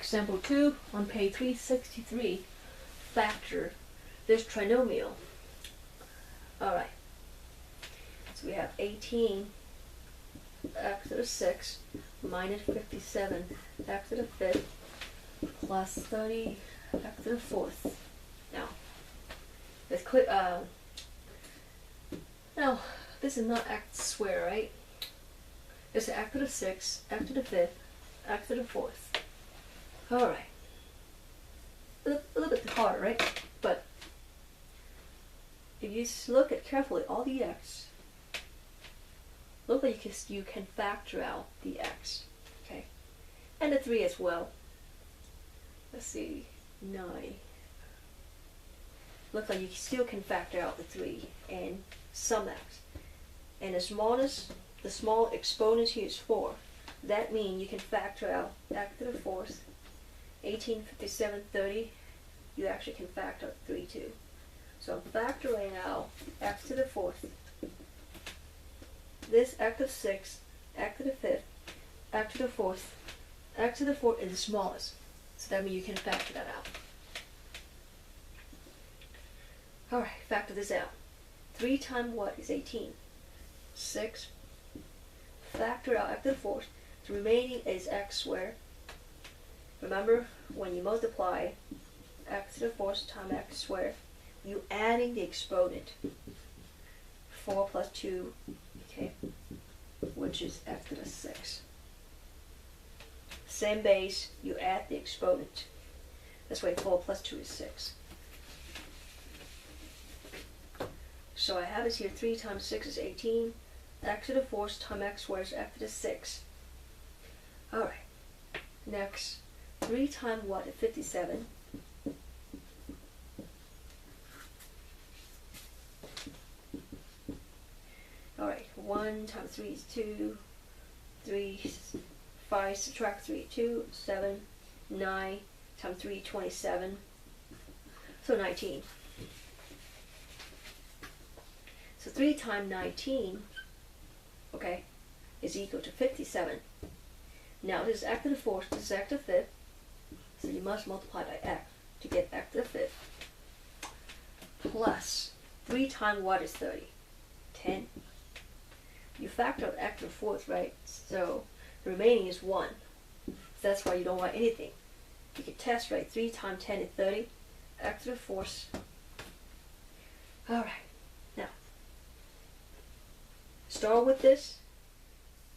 Example 2 on page 363, factor this trinomial. Alright, so we have 18 x to the 6 minus 57 x to the 5th plus 30 x to the 4th. Now, let's quit. Now, this is not x squared, right? It's x to the 6th, x to the 5th, x to the 4th. Alright. A little bit hard, right? But if you look at carefully all the x, look like you can factor out the x. Okay? And the 3 as well. Let's see. 9. Looks like you still can factor out the 3 and some x. And the small exponent here is 4. That means you can factor out x to the 4th, 18, 57, 30. You actually can factor 3 too. So I'm factoring out x to the 4th. This x to the 6th, x to the 5th, x to the 4th. X to the 4th is the smallest. So that means you can factor that out. Alright, factor this out. 3 times what is 18? 6. Factor out x to the 4th. The remaining is x squared. Remember, when you multiply x to the 4th times x squared, you adding the exponent. 4 plus 2, okay, which is x to the 6th. Same base, you add the exponent. That's why 4 plus 2 is 6. So I have it here, 3 times 6 is 18. X to the 4th times x squared is x to the 6th. Alright, next, 3 times what is 57? Alright, 1 times 3 is 2, 3, 5, subtract 3, 2, 7, 9 times 3, 27, so 19. So 3 times 19, okay, is equal to 57. Now this is x to the 4th, this is x to the 5th, so you must multiply by x to get x to the 5th. Plus 3 times what is 30? 10. You factor out x to the 4th, right? So the remaining is 1. So that's why you don't write anything. You can test, right? 3 times 10 is 30. X to the 4th. Alright. Now, start with this,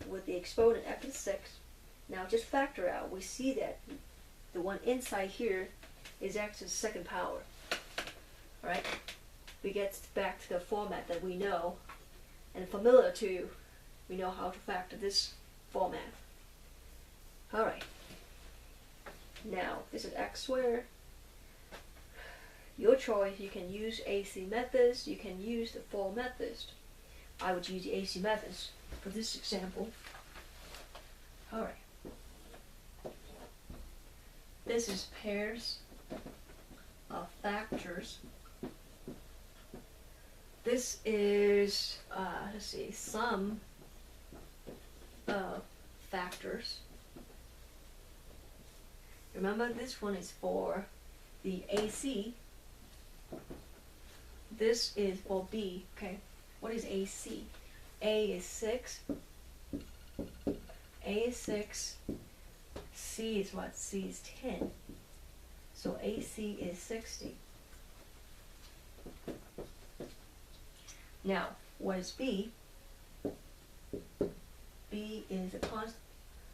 with the exponent x to the 6th. Now just factor out. We see that the one inside here is x to the 2nd power. Alright? We get back to the format that we know, and familiar to, we know how to factor this format. Alright. Now, this is x squared. Your choice, you can use AC methods, you can use the full methods. I would use the AC methods for this example. Alright. This is pairs of factors. This is, let's see, sum of factors. Remember, this one is for the AC. This is for B, okay? What is AC? A is 6. A is 6. C is what? C is 10. So AC is 60. Now, what is B? B is a constant.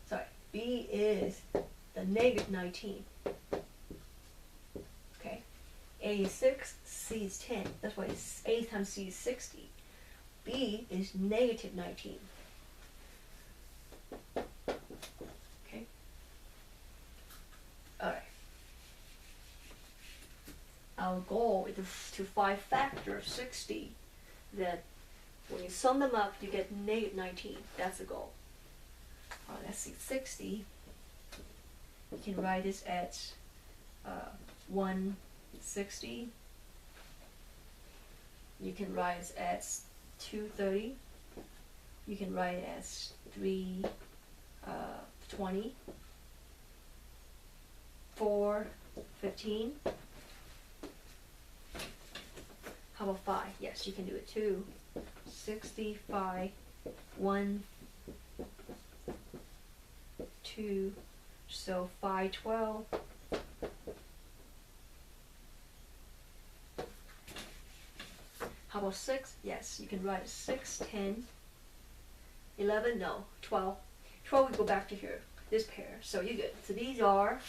Sorry, B is the negative 19. Okay, A is 6, C is 10. That's why A times C is 60. B is negative 19. Okay. Alright. Our goal is to find factor of 60 that when you sum them up, you get negative 19. That's the goal. Alright, let's see, 60. You can write this as 160. You can write it as 230. You can write it as 320. 15. How about 5? Yes, you can do it too. 65, 1, 2, so 512. How about 6? Yes, you can write it 6, 10, 11, no, 12. 12 we go back to here, this pair, so you're good. So these are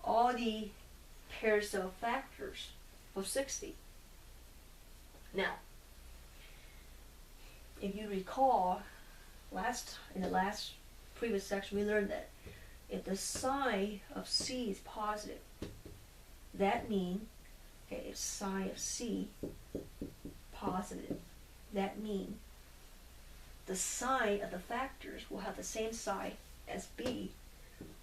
all the pairs of factors of 60. Now, if you recall, in the last previous section we learned that if the sign of C is positive, that means, okay, if sign of C positive, that means the sign of the factors will have the same sign as B.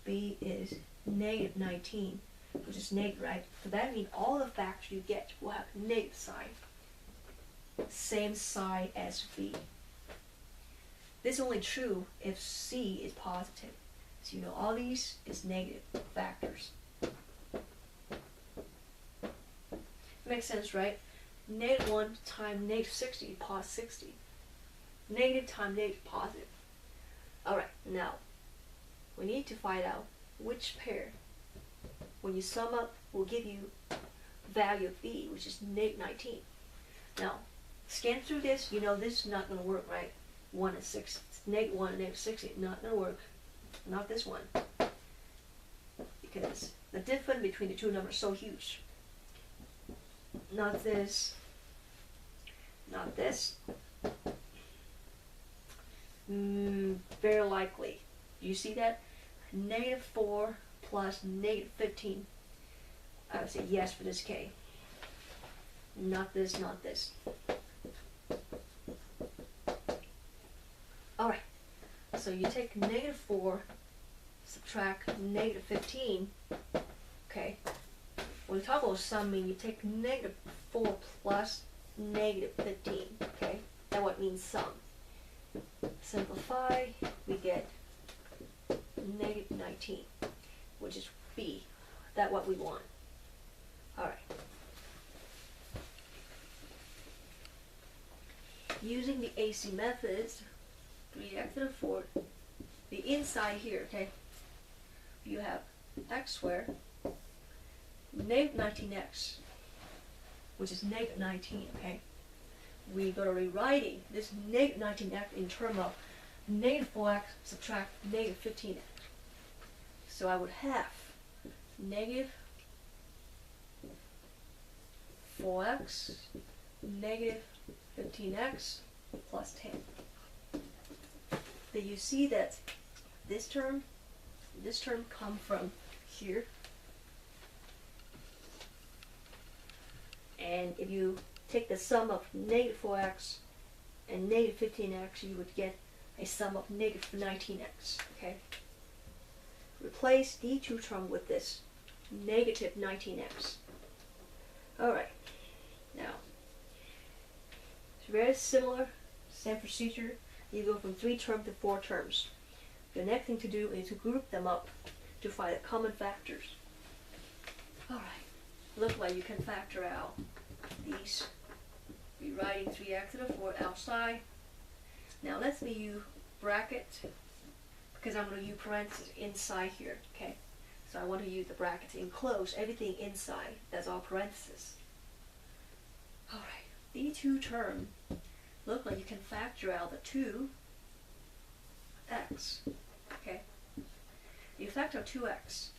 B is negative 19, which is negative, right? So that means all the factors you get will have negative sign. Same sign as B. This is only true if C is positive. So you know all these is negative factors. Makes sense, right? Negative 1 times negative 60, positive 60. Negative times negative positive. Alright, now we need to find out which pair, when you sum up, will give you value of B, which is negative 19. Now, scan through this, you know this is not going to work, right? 1 and 6, negative 1 and negative 60, not going to work. Not this one. Because the difference between the two numbers is so huge. Not this. Not this. Very likely. You see that? Negative 4 plus negative 15. I would say yes for this K. Not this, not this. Alright. So you take negative 4, subtract negative 15. Okay. When we talk about summing, you take negative 4 plus negative 15. Okay. That's what means sum. Simplify, we get negative 19, which is B. That's what we want. Alright. Using the AC methods, 3x to the 4th, the inside here, okay, you have x squared, negative 19x, which is negative 19, okay. We go to rewriting this negative 19x in terms of negative 4x subtract negative 15x. So I would have negative 4x negative 15x plus 10. Then you see that this term come from here. And if you take the sum of negative 4x and negative 15x, you would get a sum of negative 19x, okay? Replace the two term with this negative 19x. Alright, now, it's very similar, same procedure. You go from 3 terms to 4 terms. The next thing to do is to group them up to find the common factors. Alright, look like you can factor out these. Rewriting 3x to the 4th outside. Now let's me use bracket, because I'm going to use parentheses inside here, okay? So I want to use the bracket to enclose everything inside. That's all parentheses. Alright, these two terms look like you can factor out the 2x, okay? You factor out 2x.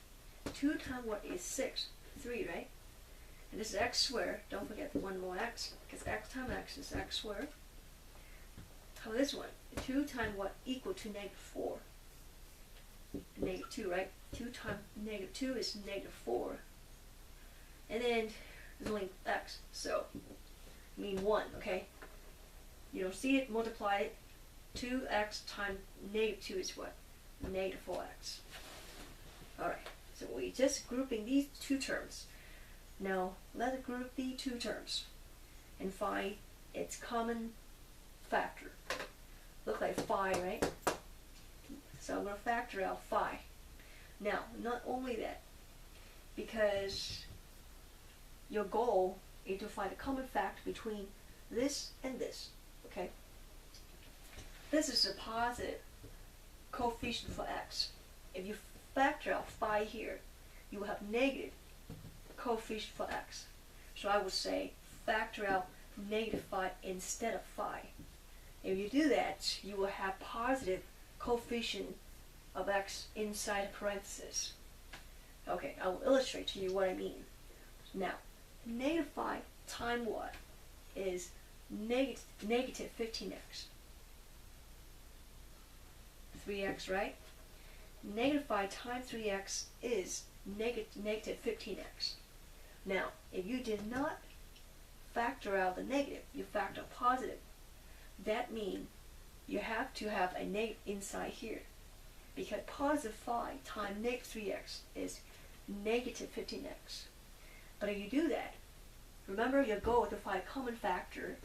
2 times what is 6? 3, right? And this is x squared. Don't forget the one more x, because x times x is x squared. How about this one? 2 times what equal to negative 4? Negative 2, right? 2 times negative 2 is negative 4. And then there's only x, so mean 1, okay? You don't see it, multiply it. 2x times negative 2 is what? Negative 4x. Alright, so we just grouping these two terms. Now, let's group the two terms and find its common factor. Look like 5, right? So I'm going to factor out 5. Now, not only that, because your goal is to find a common factor between this and this. Okay? This is a positive coefficient for x. If you factor out phi here, you will have negative coefficient for x. So I would say factor out negative phi instead of phi. If you do that, you will have positive coefficient of x inside parentheses. Okay, I will illustrate to you what I mean. Now, negative phi times what is negative 15x. 3x, right? Negative phi times 3x is negative 15x. Now, if you did not factor out the negative, you factor positive, that means you have to have a negative inside here, because positive phi times negative 3x is negative 15x. But if you do that, remember your goal to find a common factor.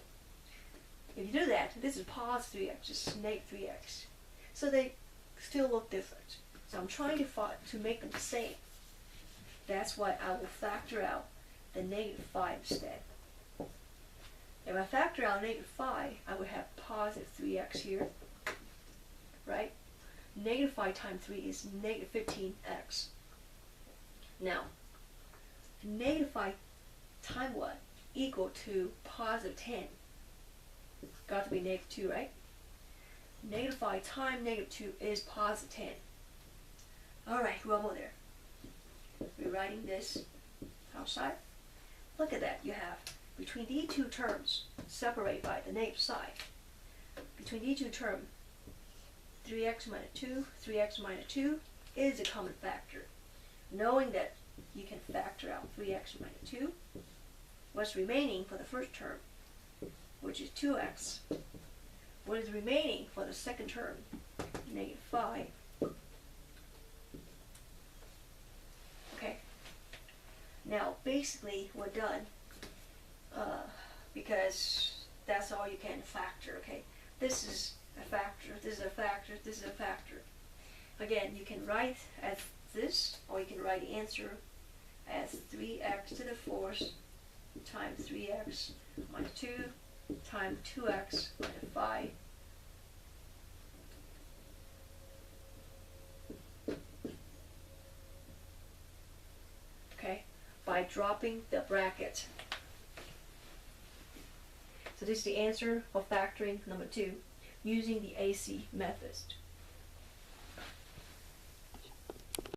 If you do that, this is positive 3x, this is negative 3x. So they still look different. So I'm trying to make them the same. That's why I will factor out the negative phi instead. If I factor out negative phi, I would have positive 3x here, right? Negative phi times 3 is negative 15x. Now, negative phi times what? Equal to positive 10. Got to be negative 2, right? Negative phi times negative 2 is positive 10. Alright, one more there. Rewriting this outside. Look at that. You have between these two terms separated by the negative side. Between these two terms, 3x minus 2, 3x minus 2 is a common factor. Knowing that you can factor out 3x minus 2, what's remaining for the first term, which is 2x, what is remaining for the second term, negative 5. Okay. Now, basically, we're done because that's all you can factor. Okay. This is a factor. This is a factor. This is a factor. Again, you can write as this, or you can write the answer as 3x to the fourth times 3x minus 2 times 2x minus 5. Okay, by dropping the bracket. So this is the answer for factoring number 2 using the AC method.